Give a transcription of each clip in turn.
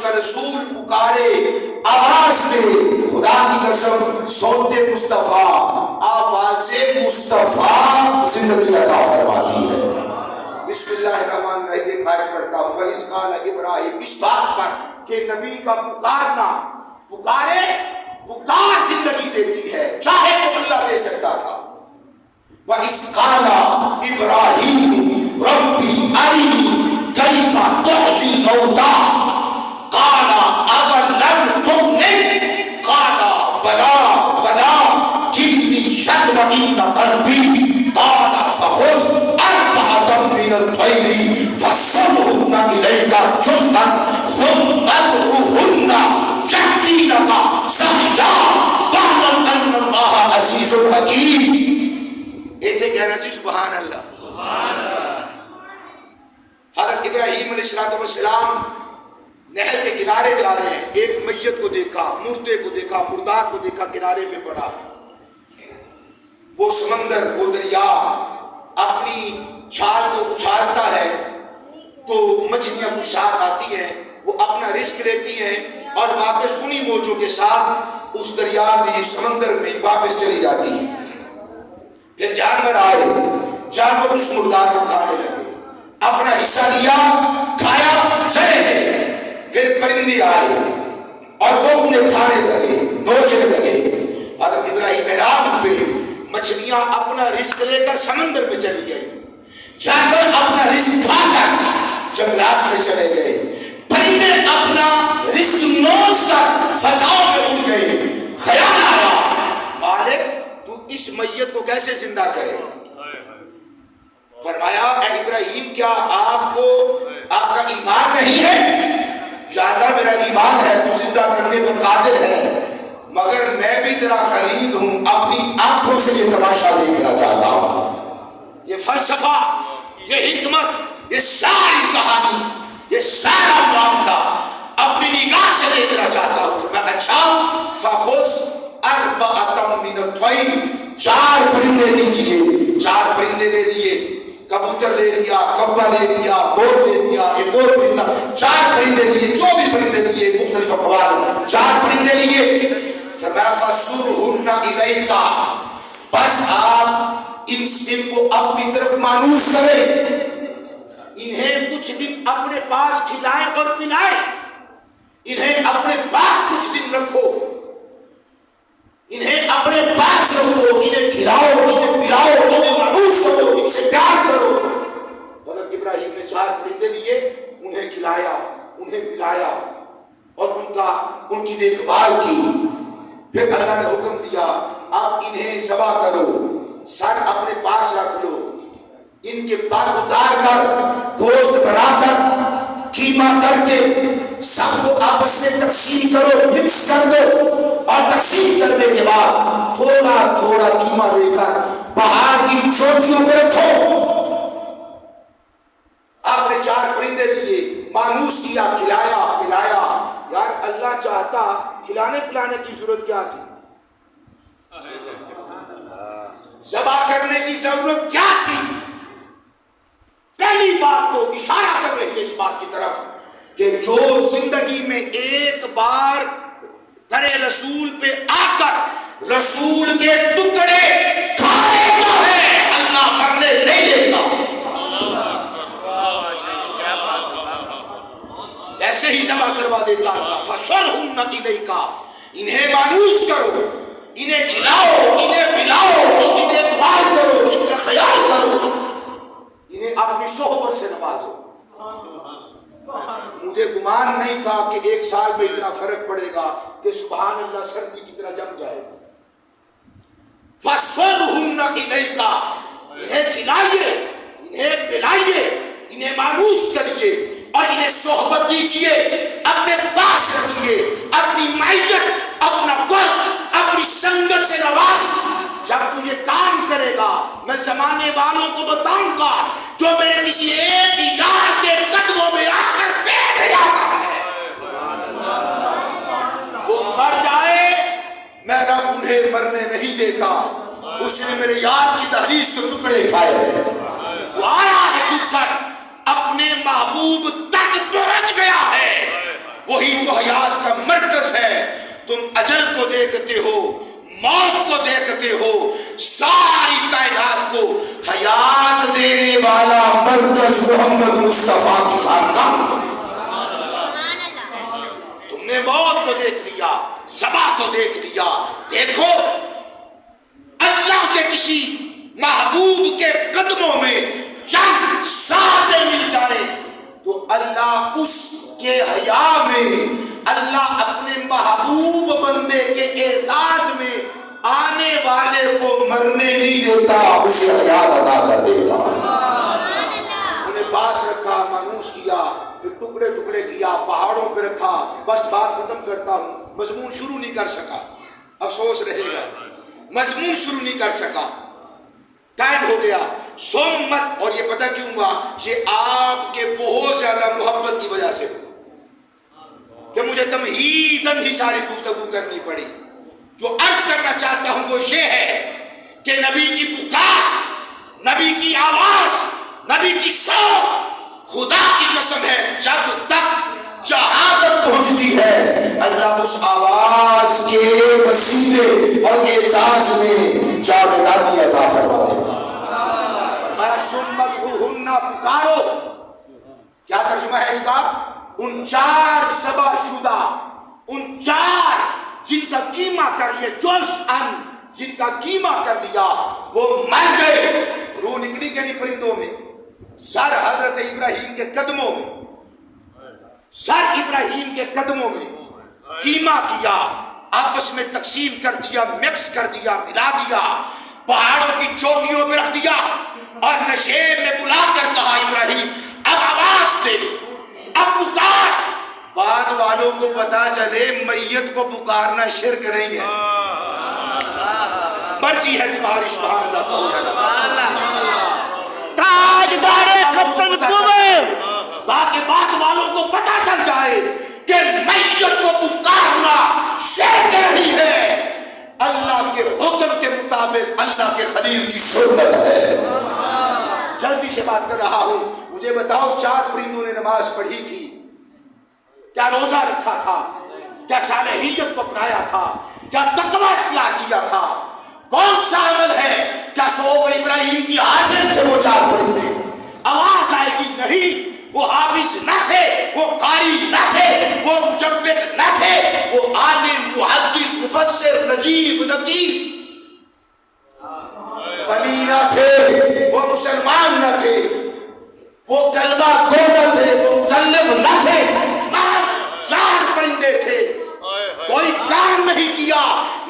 کا رسول پکارے آواز دے، خدا کی قسم صوت مصطفیٰ، آواز مصطفیٰ زندگی عطا فرماتی ہے۔ بسم اللہ الرحمن الرحیم ایک آیت پڑھتا ہوں۔ وَإِذْ قَالَ ابراہیم، اس بات پر کہ نبی کا پکارنا، پکارے پکار زندگی دیتی ہے، چاہے تو اللہ دے سکتا تھا۔ وَإِذْ قَالَ ابراہیم رَبِّ أَرِنِي كَيْفَ تُحْيِي الْمَوْتَىٰ قَالَ أَوَلَمْ تُؤْمِنْ قَالَ بَلَىٰ وَلَٰكِنْ لِيَطْمَئِنَّ قَلْبِي قَالَ فَخُذْ أَرْبَعَةً مِّنَ الطَّيْرِ فَصُرْهُنَّ إِلَيْكَ جُزْءًا ثُمَّ ادْعُهُنَّ يَأْتِينَكَ سَعْيًا وَاعْلَمْ أَنَّ اللَّهَ عَزِيزٌ حَكِيمٌ۔ ایسے کہنا سی سبحان اللہ۔ حضرت ابراہیم علیہ السلام نہر کے کنارے جا رہے ہیں، ایک میت کو دیکھا، مردے کو دیکھا، مردار کو دیکھا کنارے پہ پڑا۔ وہ سمندر، وہ دریا اپنی چھال کو اچھالتا ہے تو مچھلیاں کچھ ساتھ آتی ہیں، وہ اپنا رزق لیتی ہیں اور واپس انہی موجوں کے ساتھ اس دریا میں، سمندر میں واپس چلی جاتی ہیں۔ پھر جانور آئے، جانور اس مردار کو کھانے لگے، اپنا حصہ لیا، کھایا، چلے گئے۔ پھر پرندے آئے اور وہ انہیں کھانے لگے، نوچنے لگے۔ حضرت ابراہیم حیران ہوئے، مچھلیاں اپنا رزق لے کر سمندر میں چلی گئی، جانور اپنا رزق کھا کر جنگلات میں چلے گئے، پرندے اپنا رزق نوچ کر فضاؤں میں اڑ گئے۔ خیال آیا، مالک تو اس میت کو کیسے زندہ کرے؟ فرمایا اے ابراہیم، کیا آپ کو آپ کا ایمان نہیں ہے؟ یا اللہ میرا ایمان ہے، تو زندہ کرنے پر قادر ہے، مگر میں بھی تیرا خلیل ہوں، اپنی آنکھوں سے یہ تماشا دیکھنا چاہتا ہوں۔ یہ فلسفہ، یہ حکمت، یہ ساری کہانی، یہ سارا معاملہ اپنی نگاہ سے دیکھنا چاہتا ہوں۔ میں اچھا فخذ أربعة من الطير، 4 پرندے دیجئے، 4 پرندے دے دیے، کبوتر لے لیا، کوا لے لیا، مور لے لیا، ایک اور پرندہ، 4 پرندے لیے، جو بھی پرندے لیے مختلف اقوال، 4 پرندے لیے۔ فرمایا فَصُرْهُنَّ إِلَيْكَ، بس آپ ان کو اپنی طرف مانوس کریں، انہیں کچھ دن اپنے پاس کھلائیں اور پلائیں، انہیں اپنے پاس کچھ دن رکھو، انہیں اپنے پاس رکھو، انہیں کھلاؤ، انہیں پلاؤ، انہیں مانوس کرو، ان سے پیار کرو۔ حضرت ابراہیم نے 4 پرندے دیے، انہیں کھلایا، انہیں پلایا اور ان کی دیکھ بھال کی۔ پھر اللہ نے حکم دیا آپ انہیں ذبح کرو، سر اپنے پاس رکھ لو، ان کے پر اتار کر گوشت بنا کر قیمہ کر کے سب کو آپس میں تقسیم کرو، مکس کر دو، اور تقسیم کرنے کے بعد تھوڑا تھوڑا قیمہ لے کر پہاڑ کی چوٹیوں پہ رکھو۔ آپ نے 4 پرندے دیے، مانوس کیا، کھلایا پلایا۔ یار اللہ چاہتا کھلانے پلانے کی ضرورت کیا تھی؟ ذبح کرنے کی ضرورت کیا تھی؟ پہلی بات تو اشارہ کر رہی ہے اس بات کی طرف کہ جو زندگی میں ایک بار در رسول پہ آ کر رسول کے ٹکڑے کھائے گا ہے، اللہ مرنے نہیں دیتا۔ ایسے ہی ذبح کروا دیتا اللہ۔ فَصَرْهُنَّ إِلَيْكَ، انہیں مانوس کرو، انہیں کھلاؤ، انہیں پلاؤ، ان کی دیکھ بھال کرو، ان کا خیال کرو، انہیں اپنی صحبت سے نوازو۔ مجھے گمان نہیں تھا کہ 1 سال میں اتنا فرق پڑے گا کہ سبحان اللہ سردی کی طرح جم جائے گا۔ فَصَرْهُنَّ إِلَيْكَ، انہیں کھلائیے، انہیں پلائیے، انہیں مانوس کریے اور انہیں صحبت دیجیے، اپنے پاس رکھیے، اپنی معیت، اپنا وقت، اپنی سنگت سے نواز۔ جب تو یہ کام کرے گا میں زمانے والوں کو بتاؤں گا جو میرے کسی ایک یار کے قدموں میں آ کر بیٹھ جاتا ہے، وہ مر جائے میں رب انہیں مرنے نہیں دیتا۔ اس نے میرے یار کی دہلیز کے ٹکڑے کھائے، وہ آیا ہے چھپ کر اپنے محبوب تک پہنچ گیا ہے، وہی قبر کو دیکھتے ہو، موت کو دیکھتے ہو، ساری کائنات کو حیات دینے والا مرکز محمد مصطفیٰ کی خاندان کو تم نے موت کو دیکھ لیا، ذبح کو دیکھ لیا. دیکھو اللہ کے کسی محبوب کے قدموں میں چند ساتھ مل جائے تو اللہ اس کے حیا میں، اللہ اپنے محبوب بندے کے اعزاز میں آنے والے کو مرنے نہیں دیتا، اسے حیات عطا کر دیتا. انہیں پاس رکھا، مانوس کیا، پھر ٹکڑے ٹکڑے کیا، پہاڑوں پہ رکھا. بس بات ختم کرتا ہوں. مضمون شروع نہیں کر سکا، افسوس رہے گا. مضمون شروع نہیں کر سکا، ٹائم ہو گیا. سمت، اور یہ پتہ کیوں ہوا؟ یہ آپ کے بہت زیادہ محبت کی وجہ سے کہ مجھے تمہیداً ہی ساری گفتگو کرنی پڑی. جو عرض کرنا چاہتا ہوں وہ یہ ہے کہ نبی کی پکار، نبی کی آواز، نبی کی صوت، خدا کی قسم ہے جب تک جہاں تک پہنچتی ہے اللہ اس آواز کے وسیلے اور اعزاز میں جاویدانی عطا فرما دیتا. سمت پکارو، کیا ترجمہ ہے اس کا؟ ان چار ذبح شدہ، ان چار جن کا کیما کر لیا، جن کا کیما کر لیا وہ مر گئے. روح نکلی کہ نہیں پرندوں میں؟ سر حضرت ابراہیم کے قدموں میں، سر ابراہیم کے قدموں میں کیما کیا، آپس میں تقسیم کر دیا، مکس کر دیا، ملا دیا، پہاڑوں کی چوٹیوں پہ رکھ دیا اور نشیب میں بلا کر کہا ابراہیم اب آواز دے، اب پکار. بعد والوں کو پتا چلے میت کو پکارنا شرک نہیں ہے، مرضی ہے تمہاری. سبحان اللہ. تاجدار ختم قوم، تاکہ بعد والوں کو پتا چل جائے کہ میت کو پکارنا شرک نہیں ہے، اللہ کے حکم کے مطابق اللہ کے خلیل کی سنت ہے. جلدی سے بات کر رہا ہوں. مجھے بتاؤ، چار پرندوں نے نماز پڑھی تھی، کیا روزہ رکھا تھا، کیا صالحیت کو اپنایا تھا، کیا تقویٰ اختیار کیا تھا؟ کون سا عمل ہے؟ کیا صوف ابراہیم کی حاضر تھے وہ چار پرندے؟ آواز آئے گی نہیں. وہ حافظ نہ تھے، وہ قاری نہ تھے، وہ مجوید نہ تھے، وہ عالم، محدث، مفسر، نجیب، نقیب ولی نہ تھے، وہ مسلمان نہ تھے، وہ کلمہ گو نہ تھے، وہ مکلف نہ تھے. چار پرندے تھے، کوئی کام نہیں کیا.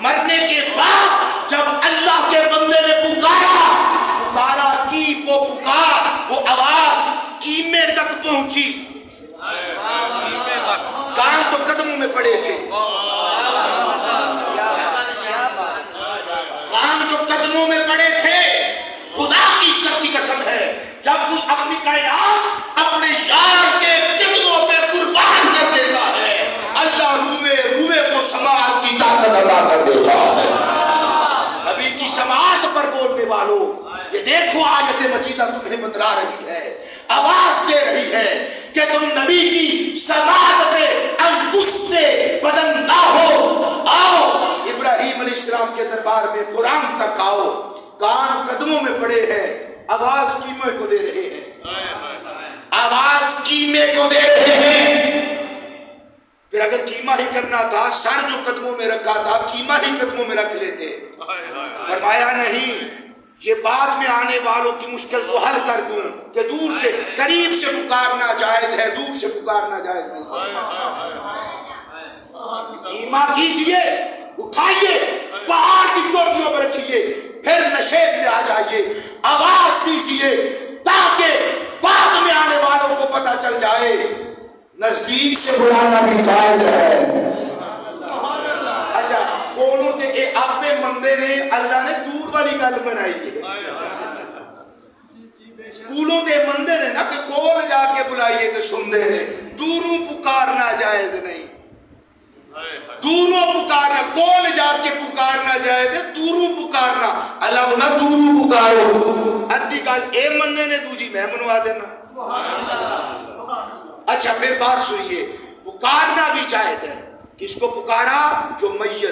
مرنے کے بعد جب اللہ کے بندے نے پکارا کی وہ پکار، وہ آواز کیمے تک پہنچی. کان تو قدموں میں پڑے تھے، کان جو قدموں میں پڑے تھے. خدا کی عزت کی قسم ہے جب تو اپنی کائنات اپنے یار کے قدموں پہ قربان کر دیتا ہے، اللہ روئے کو سماعت کی طاقت عطا کر دیتا ہے. نبی کی سماعت پر بولنے والوں، یہ دیکھو آیت مجیدہ تمہیں بتلا رہی ہے، آواز دے رہی ہے کہ تم نبی کی سماعت پہ انگشت سے بدن نہ ہو. آؤ ابراہیم علیہ السلام کے دربار میں قرآن تک آؤ. کان قدموں میں پڑے ہیں، آواز کیمے کو دے رہے ہیں، آواز کیمے کو دے رہے ہیں. پھر اگر کیما ہی کرنا تھا، سر جو قدموں میں رکھا تھا کیما ہی قدموں میں رکھ لیتے. فرمایا نہیں، یہ بعد میں آنے والوں کی مشکل کو حل کر دوں کہ دور سے، قریب سے پکارنا جائز ہے، دور سے پکارنا جائز نہیں. کیما کیجئے، اٹھائیے، پہاڑ کی چوٹیوں پر رکھیے، پھر نشیب میں آ جائیے، آواز دیجئے تاکہ بعد میں آنے والوں کو پتا چل جائے. نزدیک سے بلانا بھی جائز ہے. اچھا، کونوں کے آپے مندے نے اللہ نے دور والی گل بنائی ہے. کولوں دے مندے نے نا کہ کول جا کے بلائیے تو سن دے نے، دوروں پکارنا جائز نہیں. دوروں پکارنا، کول جا کے پکارنا جائز ہے، دوروں پکارنا. اللہ نہ دوروں پکارو، ادھی گل اے مننے نے دوجی میں منوا دینا. اچھا پھر بات سنیے، پکارنا بھی جائز ہے. کس کو پکارا؟ جو میت